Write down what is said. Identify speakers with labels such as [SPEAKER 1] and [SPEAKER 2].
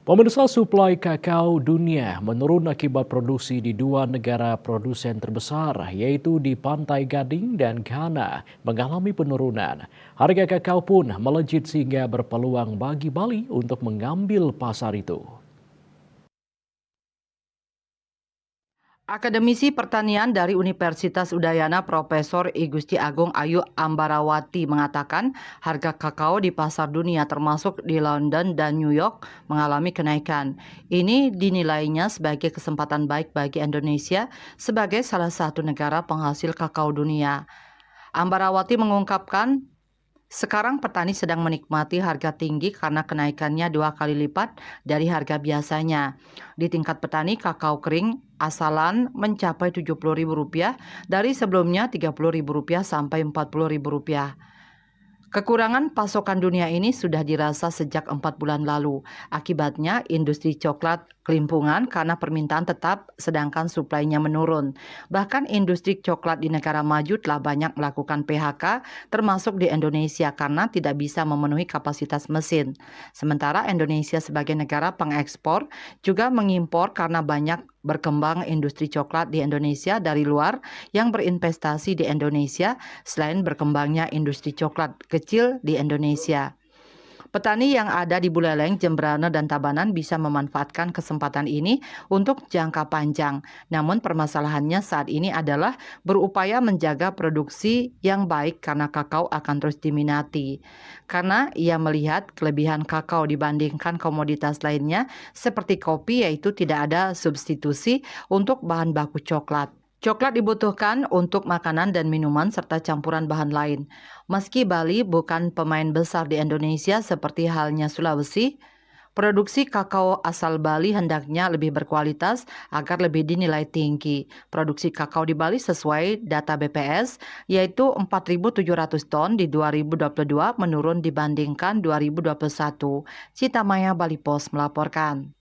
[SPEAKER 1] Pemirsa, suplai kakao dunia menurun akibat produksi di dua negara produsen terbesar, yaitu di Pantai Gading dan Ghana, mengalami penurunan. Harga kakao pun melejit sehingga berpeluang bagi Bali untuk mengambil pasar itu.
[SPEAKER 2] Akademisi Pertanian dari Universitas Udayana Profesor I Gusti Agung Ayu Ambarawati mengatakan harga kakao di pasar dunia termasuk di London dan New York mengalami kenaikan. Ini dinilainya sebagai kesempatan baik bagi Indonesia sebagai salah satu negara penghasil kakao dunia. Ambarawati mengungkapkan sekarang petani sedang menikmati harga tinggi karena kenaikannya 2 kali lipat dari harga biasanya. Di tingkat petani, kakao kering asalan mencapai Rp70.000 dari sebelumnya Rp30.000 sampai Rp40.000. Kekurangan pasokan dunia ini sudah dirasa sejak 4 bulan lalu. Akibatnya, industri coklat kelimpungan karena permintaan tetap sedangkan suplainya menurun. Bahkan industri coklat di negara maju telah banyak melakukan PHK, termasuk di Indonesia karena tidak bisa memenuhi kapasitas mesin. Sementara Indonesia sebagai negara pengekspor juga mengimpor karena banyak berkembang industri coklat di Indonesia dari luar yang berinvestasi di Indonesia selain berkembangnya industri coklat kecil di Indonesia. Petani yang ada di Buleleng, Jembrana, dan Tabanan bisa memanfaatkan kesempatan ini untuk jangka panjang. Namun permasalahannya saat ini adalah berupaya menjaga produksi yang baik karena kakao akan terus diminati. Karena ia melihat kelebihan kakao dibandingkan komoditas lainnya seperti kopi, yaitu tidak ada substitusi untuk bahan baku coklat. Coklat dibutuhkan untuk makanan dan minuman serta campuran bahan lain. Meski Bali bukan pemain besar di Indonesia seperti halnya Sulawesi, produksi kakao asal Bali hendaknya lebih berkualitas agar lebih dinilai tinggi. Produksi kakao di Bali sesuai data BPS yaitu 4.700 ton di 2022 menurun dibandingkan 2021. Cita Maya, Bali Post melaporkan.